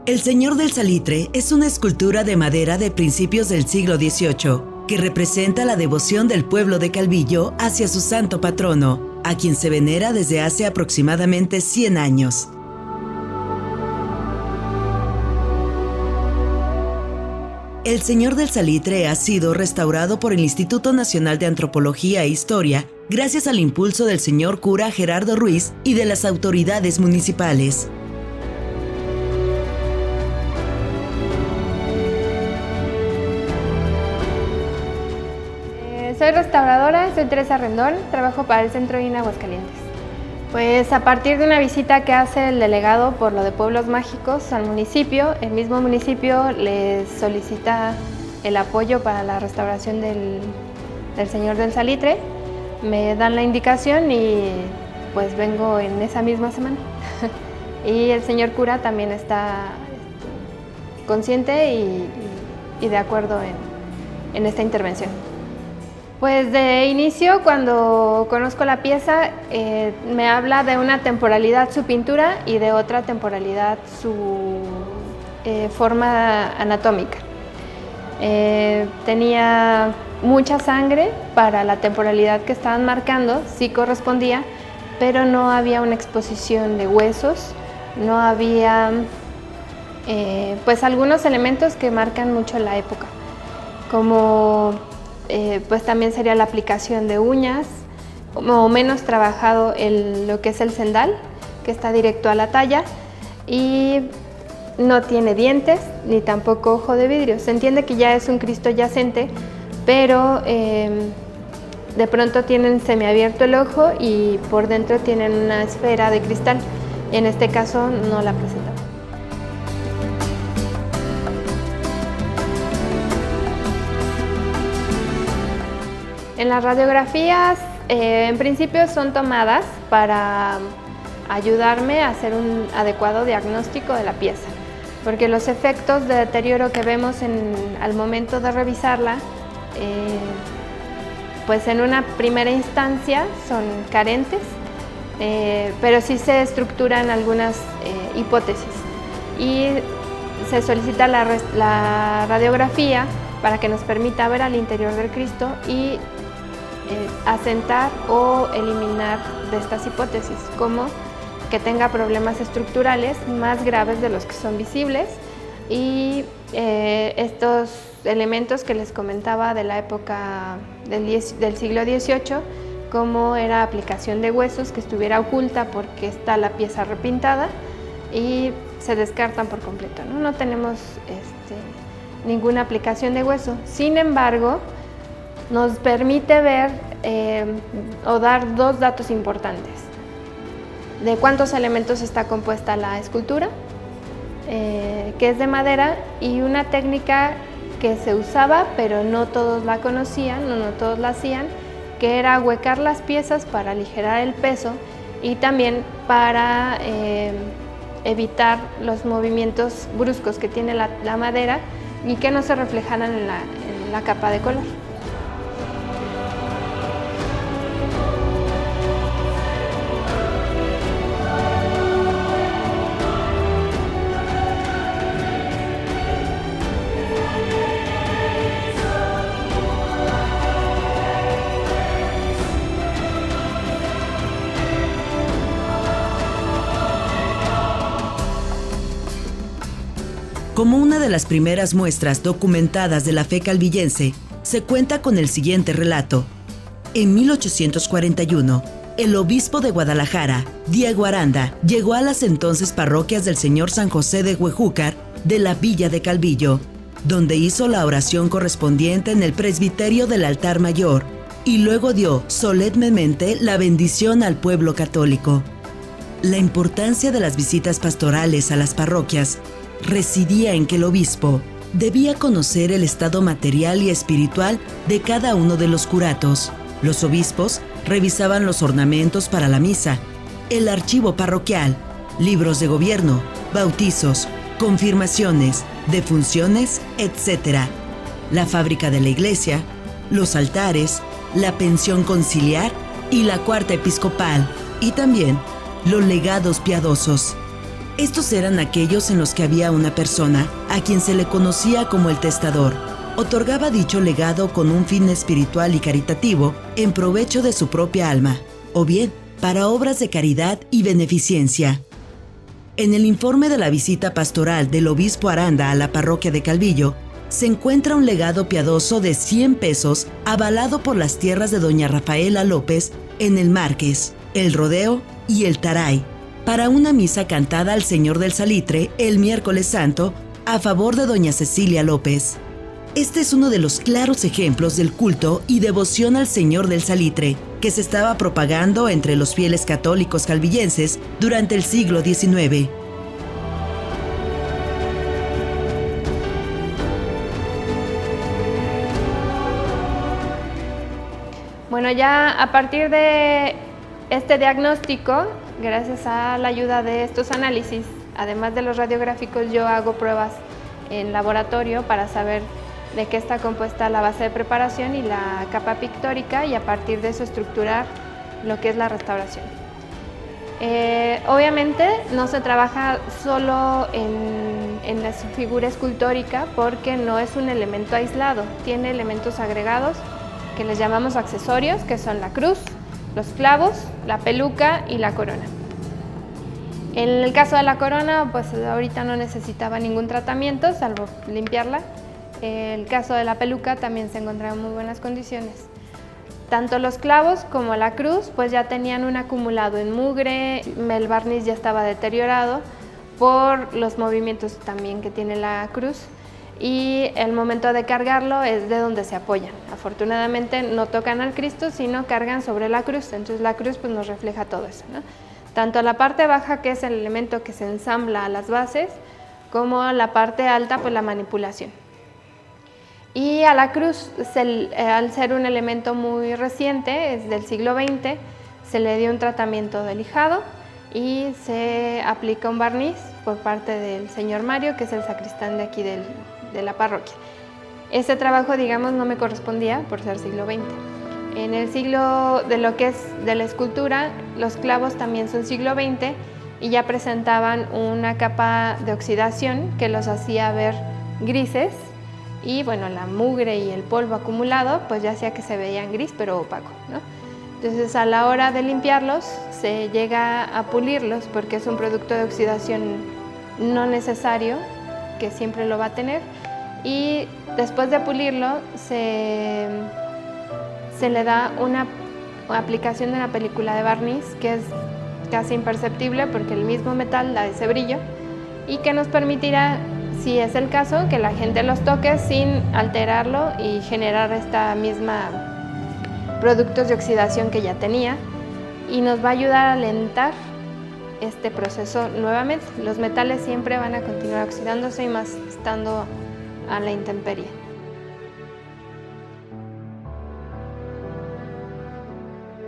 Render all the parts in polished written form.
El Señor del Salitre es una escultura de madera de principios del siglo XVIII que representa la devoción del pueblo de Calvillo hacia su santo patrono, a quien se venera desde hace aproximadamente 100 años. El Señor del Salitre ha sido restaurado por el Instituto Nacional de Antropología e Historia gracias al impulso del señor cura Gerardo Ruiz y de las autoridades municipales. Soy restauradora, soy Teresa Rendón, trabajo para el Centro INA Aguascalientes. Pues a partir de una visita que hace el delegado por lo de Pueblos Mágicos al municipio, el mismo municipio les solicita el apoyo para la restauración del Señor del Salitre. Me dan la indicación y pues vengo en esa misma semana. Y el señor cura también está consciente y de acuerdo en esta intervención. Pues de inicio, cuando conozco la pieza, me habla de una temporalidad su pintura y de otra temporalidad su forma anatómica. Tenía mucha sangre para la temporalidad que estaban marcando, sí correspondía, pero no había una exposición de huesos, no había pues algunos elementos que marcan mucho la época, como pues también sería la aplicación de uñas, o menos trabajado lo que es el cendal, que está directo a la talla, y no tiene dientes ni tampoco ojo de vidrio. Se entiende que ya es un Cristo yacente, pero de pronto tienen semiabierto el ojo y por dentro tienen una esfera de cristal. En este caso no la presentamos. En las radiografías, en principio son tomadas para ayudarme a hacer un adecuado diagnóstico de la pieza, porque los efectos de deterioro que vemos al momento de revisarla, pues en una primera instancia son carentes, pero sí se estructuran algunas hipótesis y se solicita la radiografía para que nos permita ver al interior del Cristo y asentar o eliminar de estas hipótesis, como que tenga problemas estructurales más graves de los que son visibles y estos elementos que les comentaba de la época del siglo XVIII, como era aplicación de huesos que estuviera oculta porque está la pieza repintada y se descartan por completo, ¿no? No tenemos ninguna aplicación de hueso. Sin embargo, nos permite ver o dar dos datos importantes: de cuántos elementos está compuesta la escultura, que es de madera, y una técnica que se usaba pero no todos la conocían, no todos la hacían, que era huecar las piezas para aligerar el peso y también para evitar los movimientos bruscos que tiene la madera y que no se reflejaran en la capa de color. Como una de las primeras muestras documentadas de la fe calvillense, se cuenta con el siguiente relato. En 1841, el obispo de Guadalajara, Diego Aranda, llegó a las entonces parroquias del Señor San José de Huejúcar de la villa de Calvillo, donde hizo la oración correspondiente en el presbiterio del altar mayor y luego dio solemnemente la bendición al pueblo católico. La importancia de las visitas pastorales a las parroquias residía en que el obispo debía conocer el estado material y espiritual de cada uno de los curatos. Los obispos revisaban los ornamentos para la misa, el archivo parroquial, libros de gobierno, bautizos, confirmaciones, defunciones, etc., la fábrica de la iglesia, los altares, la pensión conciliar y la cuarta episcopal, y también los legados piadosos. Estos eran aquellos en los que había una persona a quien se le conocía como el testador. Otorgaba dicho legado con un fin espiritual y caritativo en provecho de su propia alma, o bien para obras de caridad y beneficencia. En el informe de la visita pastoral del obispo Aranda a la parroquia de Calvillo, se encuentra un legado piadoso de 100 pesos avalado por las tierras de doña Rafaela López en el Márquez, el Rodeo y el Taray, para una misa cantada al Señor del Salitre el miércoles santo a favor de doña Cecilia López. Este es uno de los claros ejemplos del culto y devoción al Señor del Salitre que se estaba propagando entre los fieles católicos calvillenses durante el siglo XIX. Bueno, ya a partir de este diagnóstico, gracias a la ayuda de estos análisis, además de los radiográficos, yo hago pruebas en laboratorio para saber de qué está compuesta la base de preparación y la capa pictórica, y a partir de eso estructurar lo que es la restauración. Obviamente no se trabaja solo en la figura escultórica porque no es un elemento aislado, tiene elementos agregados que les llamamos accesorios, que son la cruz, los clavos, la peluca y la corona. En el caso de la corona, pues ahorita no necesitaba ningún tratamiento, salvo limpiarla. El caso de la peluca también se encontraba en muy buenas condiciones. Tanto los clavos como la cruz pues ya tenían un acumulado en mugre, el barniz ya estaba deteriorado por los movimientos también que tiene la cruz, y el momento de cargarlo es de donde se apoyan. Afortunadamente no tocan al Cristo, sino cargan sobre la cruz, entonces la cruz pues nos refleja todo eso, ¿no? Tanto la parte baja, que es el elemento que se ensambla a las bases, como la parte alta, pues la manipulación. Y a la cruz, al ser un elemento muy reciente, es del siglo XX, se le dio un tratamiento de lijado y se aplica un barniz por parte del señor Mario, que es el sacristán de aquí de la parroquia. Este trabajo, digamos, no me correspondía por ser siglo XX. En el siglo de lo que es de la escultura, los clavos también son siglo XX y ya presentaban una capa de oxidación que los hacía ver grises, y bueno, la mugre y el polvo acumulado pues ya hacía que se veían gris pero opaco, ¿no? Entonces a la hora de limpiarlos se llega a pulirlos porque es un producto de oxidación no necesario, que siempre lo va a tener, y después de pulirlo se le da una aplicación de una película de barniz que es casi imperceptible porque el mismo metal da ese brillo y que nos permitirá, si es el caso, que la gente los toque sin alterarlo y generar esta misma productos de oxidación que ya tenía, y nos va a ayudar a alentar este proceso nuevamente. Los metales siempre van a continuar oxidándose y más estando a la intemperie.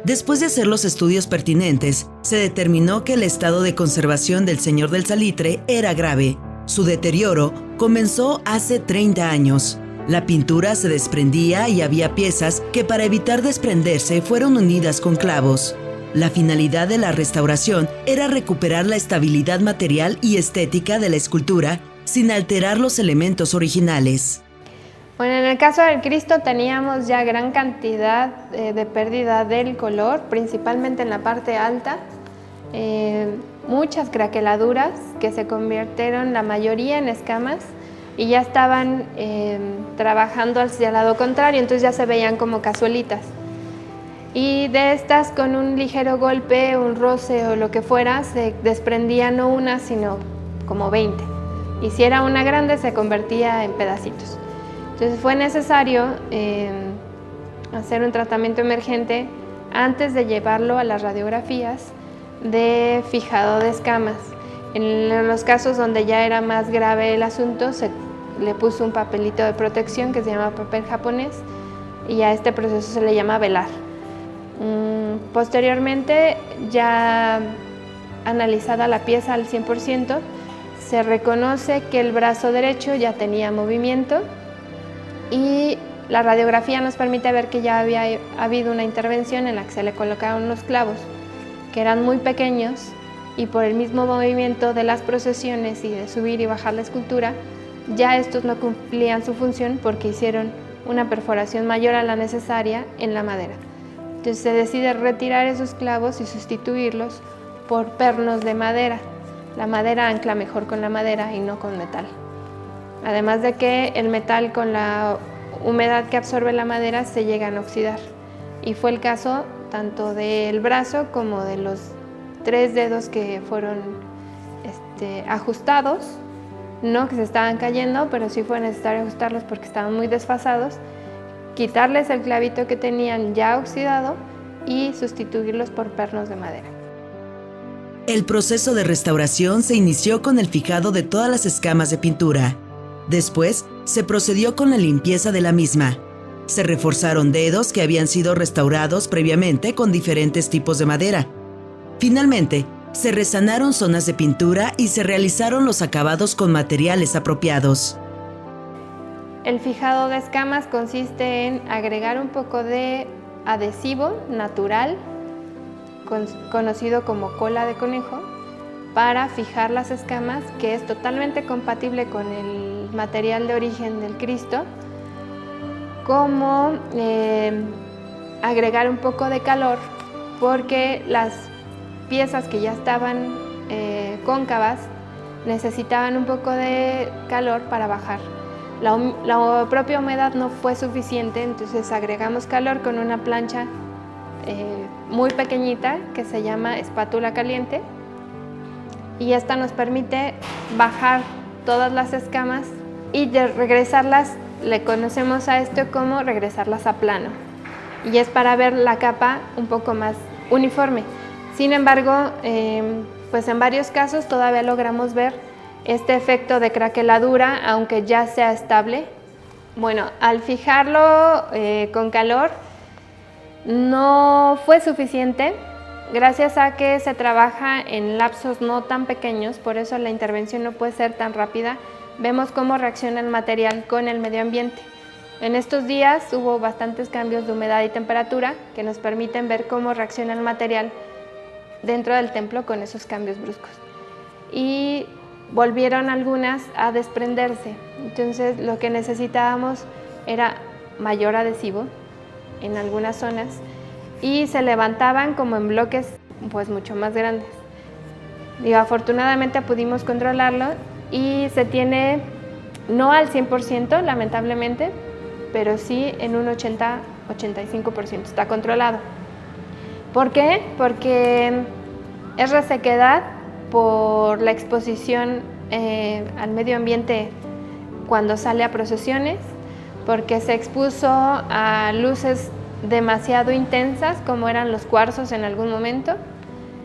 Después de hacer los estudios pertinentes, se determinó que el estado de conservación del Señor del Salitre era grave. Su deterioro comenzó hace 30 años. La pintura se desprendía y había piezas que, para evitar desprenderse, fueron unidas con clavos. La finalidad de la restauración era recuperar la estabilidad material y estética de la escultura sin alterar los elementos originales. Bueno, en el caso del Cristo teníamos ya gran cantidad de pérdida del color, principalmente en la parte alta. Muchas craqueladuras que se convirtieron la mayoría en escamas y ya estaban trabajando hacia el lado contrario, entonces ya se veían como cazuelitas. Y de estas, con un ligero golpe, un roce o lo que fuera, se desprendía no una, sino como 20. Y si era una grande, se convertía en pedacitos. Entonces fue necesario hacer un tratamiento emergente antes de llevarlo a las radiografías de fijado de escamas. En los casos donde ya era más grave el asunto, se le puso un papelito de protección que se llama papel japonés, y a este proceso se le llama velar. Posteriormente, ya analizada la pieza al 100%, se reconoce que el brazo derecho ya tenía movimiento, y la radiografía nos permite ver que ya había habido una intervención en la que se le colocaron los clavos, que eran muy pequeños y por el mismo movimiento de las procesiones y de subir y bajar la escultura, ya estos no cumplían su función porque hicieron una perforación mayor a la necesaria en la madera. Entonces se decide retirar esos clavos y sustituirlos por pernos de madera. La madera ancla mejor con la madera y no con metal. Además de que el metal, con la humedad que absorbe la madera, se llegan a oxidar. Y fue el caso tanto del brazo como de los 3 dedos que fueron ajustados, no que se estaban cayendo, pero sí fue necesario ajustarlos porque estaban muy desfasados, quitarles el clavito que tenían ya oxidado y sustituirlos por pernos de madera. El proceso de restauración se inició con el fijado de todas las escamas de pintura. Después, se procedió con la limpieza de la misma. Se reforzaron dedos que habían sido restaurados previamente con diferentes tipos de madera. Finalmente, se resanaron zonas de pintura y se realizaron los acabados con materiales apropiados. El fijado de escamas consiste en agregar un poco de adhesivo natural, conocido como cola de conejo, para fijar las escamas, que es totalmente compatible con el material de origen del Cristo, como agregar un poco de calor, porque las piezas que ya estaban cóncavas necesitaban un poco de calor para bajar. La propia humedad no fue suficiente, entonces agregamos calor con una plancha muy pequeñita que se llama espátula caliente, y esta nos permite bajar todas las escamas y regresarlas, le conocemos a esto como regresarlas a plano, y es para ver la capa un poco más uniforme. Sin embargo, pues en varios casos todavía logramos ver este efecto de craqueladura, aunque ya sea estable. Bueno, al fijarlo con calor no fue suficiente, gracias a que se trabaja en lapsos no tan pequeños, por eso la intervención no puede ser tan rápida. Vemos cómo reacciona el material con el medio ambiente. En estos días hubo bastantes cambios de humedad y temperatura que nos permiten ver cómo reacciona el material dentro del templo con esos cambios bruscos. Y volvieron algunas a desprenderse, entonces lo que necesitábamos era mayor adhesivo en algunas zonas y se levantaban como en bloques pues mucho más grandes. Afortunadamente pudimos controlarlo y se tiene, no al 100% lamentablemente, pero sí en un 80-85% está controlado. ¿Por qué? Porque es resequedad por la exposición al medio ambiente cuando sale a procesiones, porque se expuso a luces demasiado intensas como eran los cuarzos en algún momento.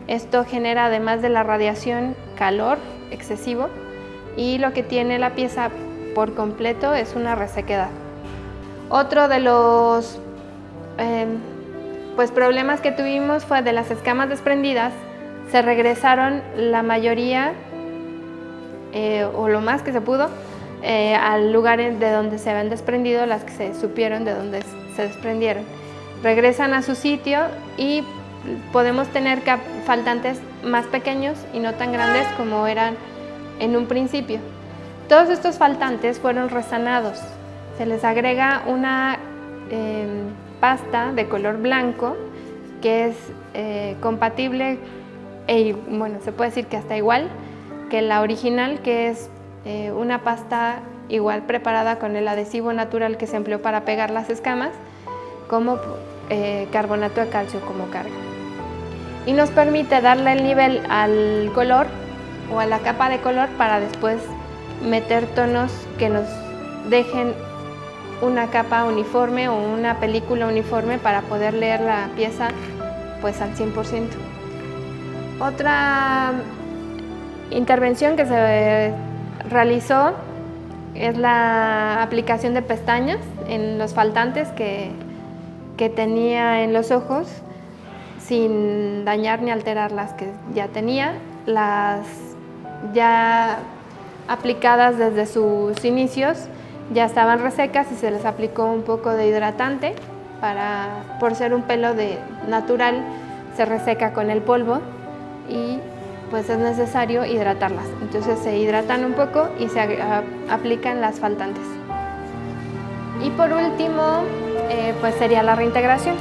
Esto genera, además de la radiación, calor excesivo, y lo que tiene la pieza por completo es una resequedad. Otro de los problemas que tuvimos fue de las escamas desprendidas. Se regresaron la mayoría, o lo más que se pudo, al lugar de donde se habían desprendido, las que se supieron de donde se desprendieron. Regresan a su sitio y podemos tener faltantes más pequeños y no tan grandes como eran en un principio. Todos estos faltantes fueron resanados. Se les agrega una pasta de color blanco que es compatible se puede decir que hasta igual que la original, que es una pasta igual preparada con el adhesivo natural que se empleó para pegar las escamas, como carbonato de calcio como carga. Y nos permite darle el nivel al color o a la capa de color para después meter tonos que nos dejen una capa uniforme o una película uniforme para poder leer la pieza pues al 100%. Otra intervención que se realizó es la aplicación de pestañas en los faltantes que tenía en los ojos, sin dañar ni alterar las que ya tenía. Las ya aplicadas desde sus inicios ya estaban resecas y se les aplicó un poco de hidratante por ser un pelo natural, se reseca con el polvo y pues es necesario hidratarlas. Entonces se hidratan un poco y se aplican las faltantes. Y por último, pues sería la reintegración.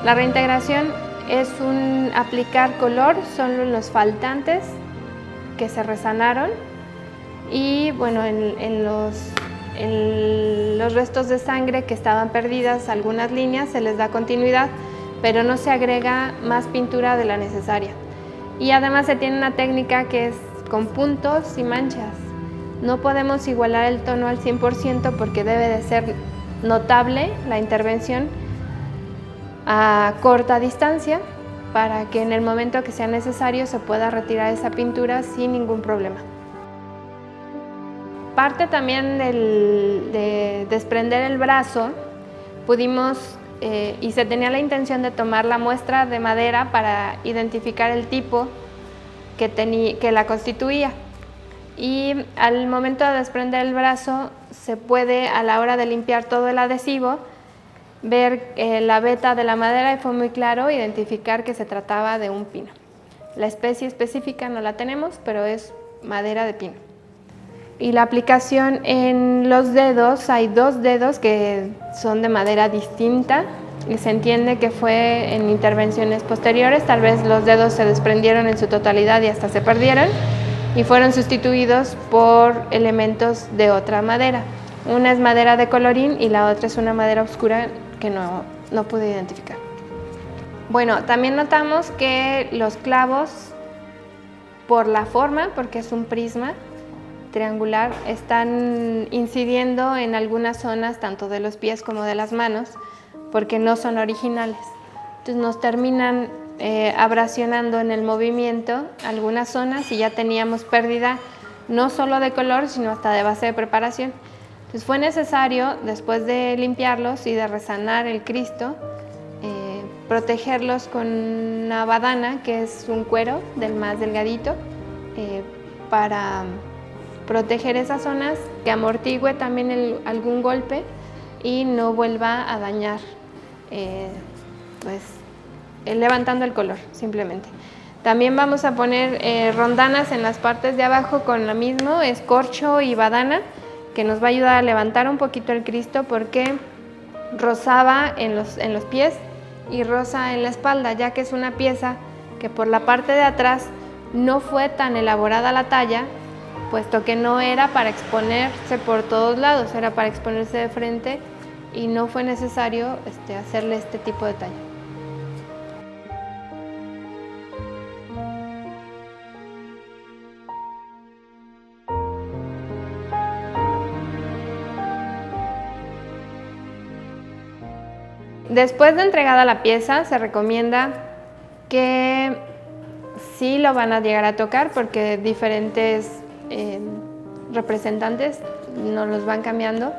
La reintegración es un aplicar color solo en los faltantes que se resanaron y bueno, en los restos de sangre que estaban perdidas, algunas líneas, se les da continuidad, pero no se agrega más pintura de la necesaria. Y además se tiene una técnica que es con puntos y manchas. No podemos igualar el tono al 100% porque debe de ser notable la intervención a corta distancia para que en el momento que sea necesario se pueda retirar esa pintura sin ningún problema. Parte también de desprender el brazo, pudimos y se tenía la intención de tomar la muestra de madera para identificar el tipo que la constituía. Y al momento de desprender el brazo se puede, a la hora de limpiar todo el adhesivo, ver la veta de la madera y fue muy claro identificar que se trataba de un pino. La especie específica no la tenemos, pero es madera de pino. Y la aplicación en los dedos, hay 2 dedos que son de madera distinta y se entiende que fue en intervenciones posteriores, tal vez los dedos se desprendieron en su totalidad y hasta se perdieron y fueron sustituidos por elementos de otra madera. Una es madera de colorín y la otra es una madera oscura que no pude identificar. Bueno, también notamos que los clavos, por la forma, porque es un prisma triangular, están incidiendo en algunas zonas, tanto de los pies como de las manos, porque no son originales. Entonces nos terminan abrasionando en el movimiento algunas zonas y ya teníamos pérdida no solo de color, sino hasta de base de preparación. Entonces fue necesario, después de limpiarlos y de resanar el Cristo, protegerlos con una badana, que es un cuero del más delgadito, para proteger esas zonas, que amortigüe también algún golpe y no vuelva a dañar, levantando el color simplemente. También vamos a poner rondanas en las partes de abajo con lo mismo, es corcho y badana, que nos va a ayudar a levantar un poquito el Cristo porque rozaba en los pies y roza en la espalda, ya que es una pieza que por la parte de atrás no fue tan elaborada la talla, puesto que no era para exponerse por todos lados, era para exponerse de frente y no fue necesario hacerle este tipo de talla. Después de entregada la pieza, se recomienda que sí lo van a llegar a tocar porque diferentes representantes nos los van cambiando,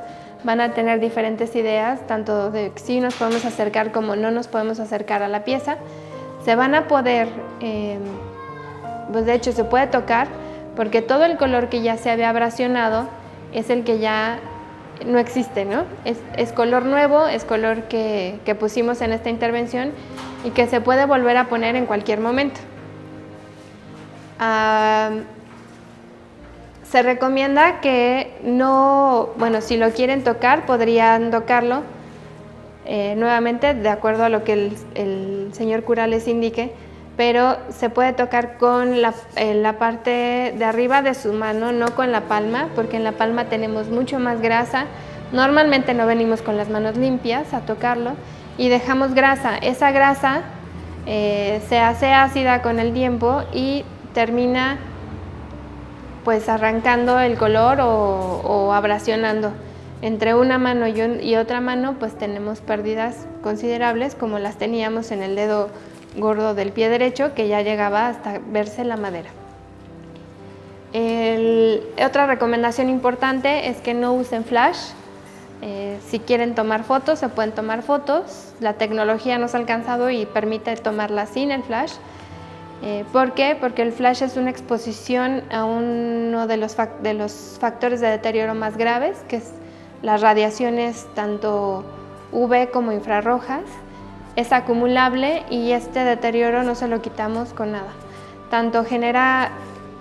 van a tener diferentes ideas, tanto de si nos podemos acercar como no nos podemos acercar a la pieza. Se van a poder, pues de hecho se puede tocar porque todo el color que ya se había abrasionado es el que ya no existe, ¿no? Es color nuevo, es color que pusimos en esta intervención y que se puede volver a poner en cualquier momento. Se recomienda que no, bueno, si lo quieren tocar, podrían tocarlo nuevamente de acuerdo a lo que el señor cura les indique, pero se puede tocar con la parte de arriba de su mano, no con la palma, porque en la palma tenemos mucho más grasa. Normalmente no venimos con las manos limpias a tocarlo y dejamos grasa. Esa grasa se hace ácida con el tiempo y termina pues arrancando el color o abrasionando. Entre una mano y otra mano pues tenemos pérdidas considerables como las teníamos en el dedo gordo del pie derecho, que ya llegaba hasta verse la madera. Otra recomendación importante es que no usen flash. Si quieren tomar fotos, se pueden tomar fotos. La tecnología nos ha alcanzado y permite tomarlas sin el flash. ¿Por qué? Porque el flash es una exposición a uno de los factores de deterioro más graves, que es las radiaciones tanto UV como infrarrojas. Es acumulable y este deterioro no se lo quitamos con nada. Tanto genera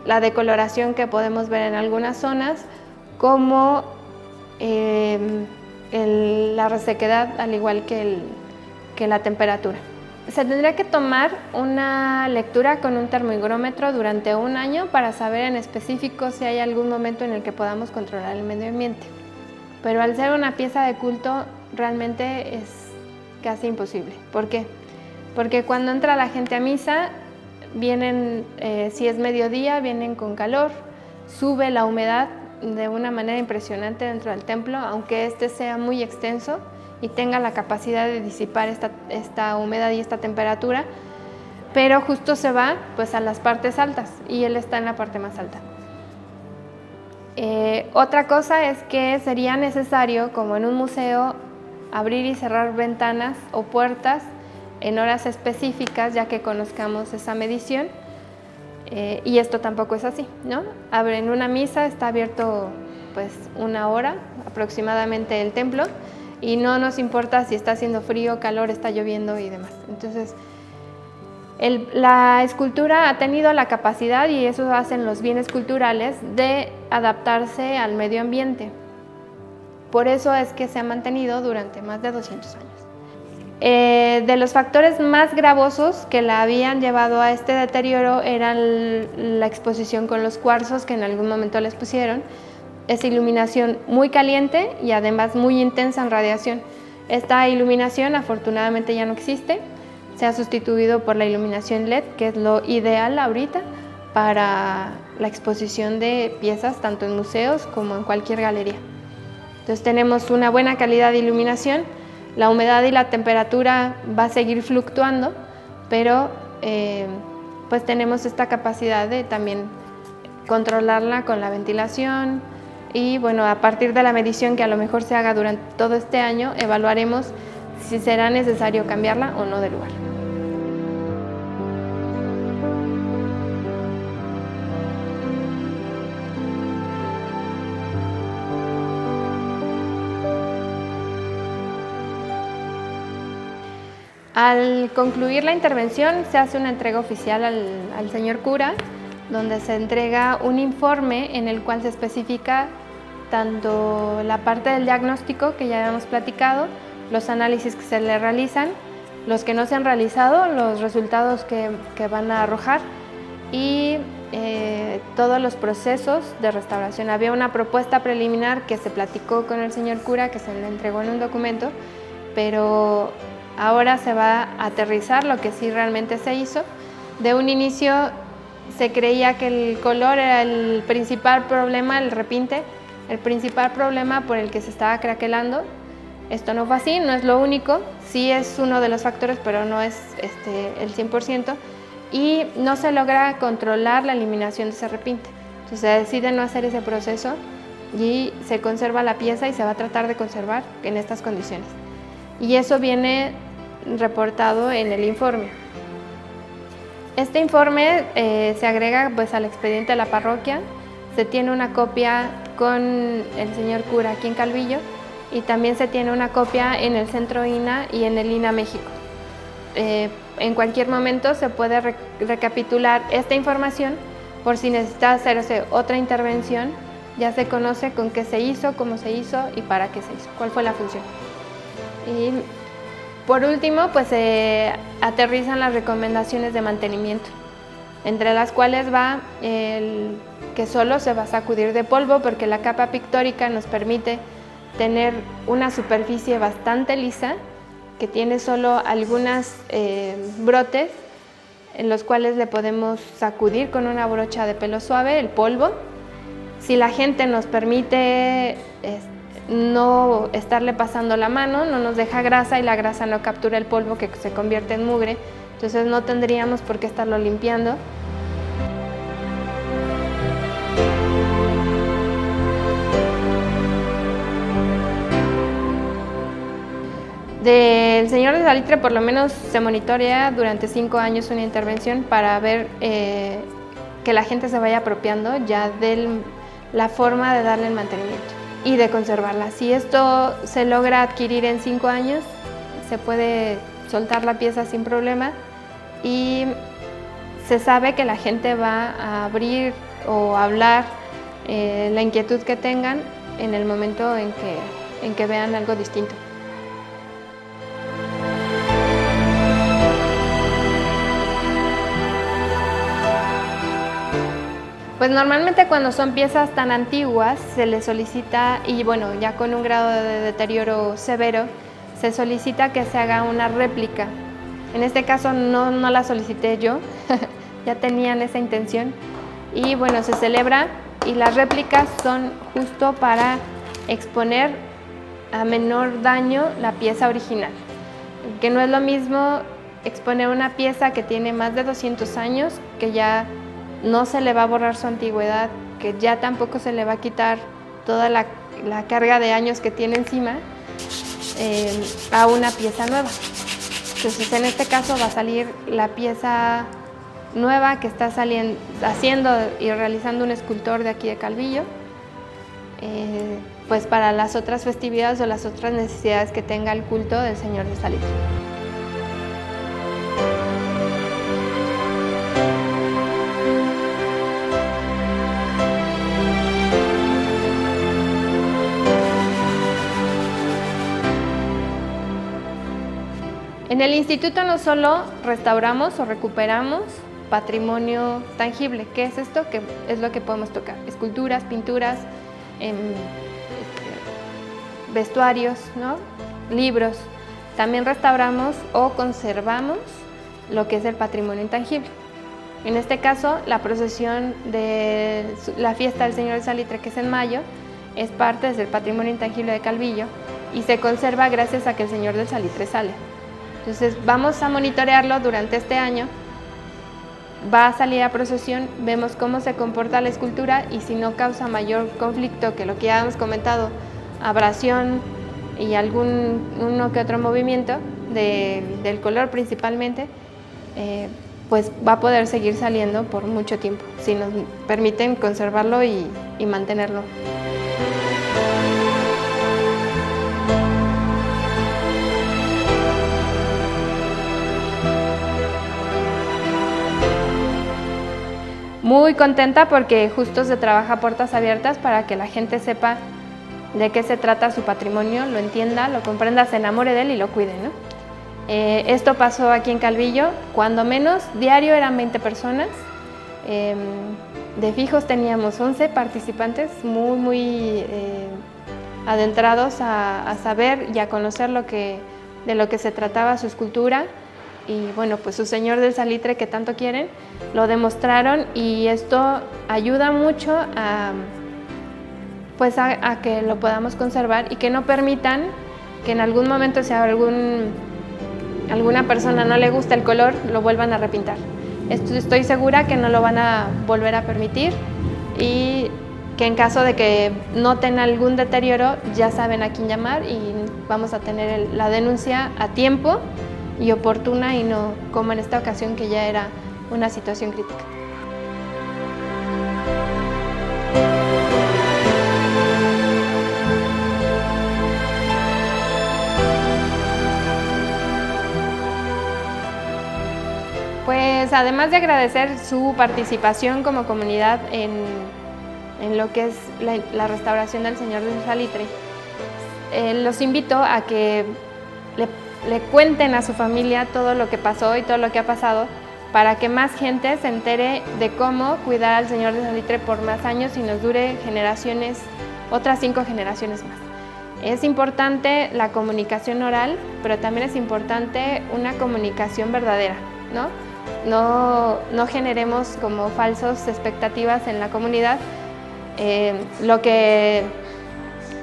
la decoloración que podemos ver en algunas zonas, como la resequedad, al igual que la temperatura. Se tendría que tomar una lectura con un termohigrómetro durante un año para saber en específico si hay algún momento en el que podamos controlar el medio ambiente. Pero al ser una pieza de culto, realmente es casi imposible. ¿Por qué? Porque cuando entra la gente a misa, vienen, si es mediodía, vienen con calor, sube la humedad de una manera impresionante dentro del templo, aunque este sea muy extenso y tenga la capacidad de disipar esta humedad y esta temperatura, pero justo se va pues a las partes altas y él está en la parte más alta. Otra cosa es que sería necesario, como en un museo, abrir y cerrar ventanas o puertas en horas específicas, ya que conozcamos esa medición, y esto tampoco es así, ¿no? En una misa está abierto pues 1 hora aproximadamente el templo y no nos importa si está haciendo frío, calor, está lloviendo y demás. Entonces, la escultura ha tenido la capacidad, y eso hacen los bienes culturales, de adaptarse al medio ambiente. Por eso es que se ha mantenido durante más de 200 años. De los factores más gravosos que la habían llevado a este deterioro eran la exposición con los cuarzos que en algún momento les pusieron, esa iluminación muy caliente y además muy intensa en radiación. Esta iluminación afortunadamente ya no existe, se ha sustituido por la iluminación LED, que es lo ideal ahorita para la exposición de piezas tanto en museos como en cualquier galería. Entonces tenemos una buena calidad de iluminación, la humedad y la temperatura va a seguir fluctuando, pero pues tenemos esta capacidad de también controlarla con la ventilación y bueno, a partir de la medición que a lo mejor se haga durante todo este año, evaluaremos si será necesario cambiarla o no de lugar. Al concluir la intervención se hace una entrega oficial al señor cura, donde se entrega un informe en el cual se especifica tanto la parte del diagnóstico que ya habíamos platicado, los análisis que se le realizan, los que no se han realizado, los resultados que van a arrojar y todos los procesos de restauración. Había una propuesta preliminar que se platicó con el señor cura, que se le entregó en un documento, pero ahora se va a aterrizar lo que sí realmente se hizo. De un inicio se creía que el color era el principal problema, el repinte, el principal problema por el que se estaba craquelando. Esto no fue así, no es lo único, sí es uno de los factores, pero no es el 100%, y no se logra controlar la eliminación de ese repinte. Entonces se decide no hacer ese proceso y se conserva la pieza y se va a tratar de conservar en estas condiciones. Y eso viene reportado en el informe. Este informe se agrega pues al expediente de la parroquia, se tiene una copia con el señor cura aquí en Calvillo y también se tiene una copia en el Centro INA y en el INA México. En cualquier momento se puede recapitular esta información por si necesita hacerse otra intervención, ya se conoce con qué se hizo, cómo se hizo y para qué se hizo, cuál fue la función. Y por último, pues se aterrizan las recomendaciones de mantenimiento, entre las cuales va que solo se va a sacudir de polvo porque la capa pictórica nos permite tener una superficie bastante lisa que tiene solo algunos brotes en los cuales le podemos sacudir con una brocha de pelo suave el polvo. Si la gente nos permite no estarle pasando la mano, no nos deja grasa y la grasa no captura el polvo que se convierte en mugre, entonces no tendríamos por qué estarlo limpiando. Del Señor de Salitre por lo menos se monitorea durante 5 años una intervención para ver que la gente se vaya apropiando ya de la forma de darle el mantenimiento y de conservarla. Si esto se logra adquirir en 5 años, se puede soltar la pieza sin problema, y se sabe que la gente va a abrir o hablar la inquietud que tengan en el momento en que vean algo distinto. Pues normalmente cuando son piezas tan antiguas se les solicita, y bueno, ya con un grado de deterioro severo, se solicita que se haga una réplica. En este caso no la solicité yo, ya tenían esa intención. Y bueno, se celebra, y las réplicas son justo para exponer a menor daño la pieza original. Que no es lo mismo exponer una pieza que tiene más de 200 años, que ya no se le va a borrar su antigüedad, que ya tampoco se le va a quitar toda la carga de años que tiene encima, a una pieza nueva. Entonces en este caso va a salir la pieza nueva que está haciendo y realizando un escultor de aquí de Calvillo, pues para las otras festividades o las otras necesidades que tenga el culto del Señor de Salitre. En el instituto no solo restauramos o recuperamos patrimonio tangible. ¿Qué es esto? Que es lo que podemos tocar: esculturas, pinturas, vestuarios, ¿no? Libros. También restauramos o conservamos lo que es el patrimonio intangible. En este caso, la procesión de la fiesta del Señor de Salitre, que es en mayo, es parte del patrimonio intangible de Calvillo y se conserva gracias a que el Señor del Salitre sale. Entonces vamos a monitorearlo durante este año, va a salir a procesión, vemos cómo se comporta la escultura, y si no causa mayor conflicto que lo que ya hemos comentado, abrasión y uno que otro movimiento del color principalmente, pues va a poder seguir saliendo por mucho tiempo, si nos permiten conservarlo y mantenerlo. Muy contenta porque justo se trabaja a puertas abiertas para que la gente sepa de qué se trata su patrimonio, lo entienda, lo comprenda, se enamore de él y lo cuide, ¿no? Esto pasó aquí en Calvillo, cuando menos diario eran 20 personas, de fijos teníamos 11 participantes muy adentrados a saber y a conocer de lo que se trataba su escultura. Y bueno, pues su Señor del Salitre que tanto quieren, lo demostraron, y esto ayuda mucho a que lo podamos conservar y que no permitan que en algún momento, si a alguna persona no le gusta el color, lo vuelvan a repintar. Estoy segura que no lo van a volver a permitir, y que en caso de que noten algún deterioro ya saben a quién llamar, y vamos a tener la denuncia a tiempo y oportuna, y no como en esta ocasión que ya era una situación crítica. Pues además de agradecer su participación como comunidad en lo que es la restauración del Señor del Salitre, los invito a que le cuenten a su familia todo lo que pasó y todo lo que ha pasado, para que más gente se entere de cómo cuidar al Señor de Salitre por más años y nos dure otras 5 generaciones más. Es importante la comunicación oral, pero también es importante una comunicación verdadera, ¿no? No generemos como falsas expectativas en la comunidad.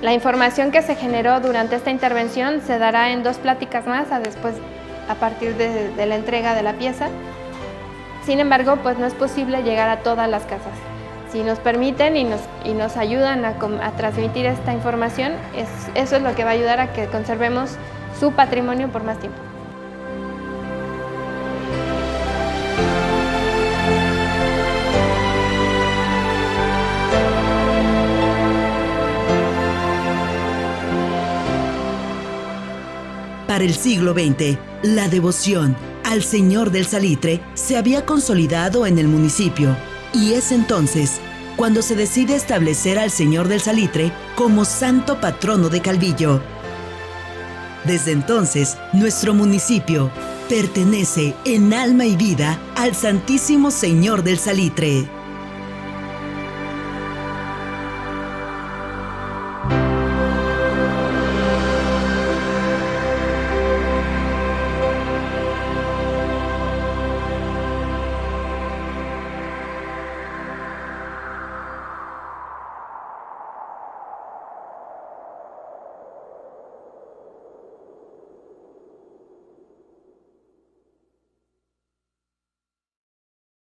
La información que se generó durante esta intervención se dará en 2 pláticas más a partir de la entrega de la pieza. Sin embargo, pues no es posible llegar a todas las casas. Si nos permiten y nos ayudan a transmitir esta información, eso es lo que va a ayudar a que conservemos su patrimonio por más tiempo. Para el siglo XX, la devoción, al Señor del Salitre se había consolidado en el municipio y es entonces cuando se decide establecer al Señor del Salitre como santo patrono de Calvillo. Desde entonces, nuestro municipio pertenece en alma y vida al Santísimo Señor del Salitre.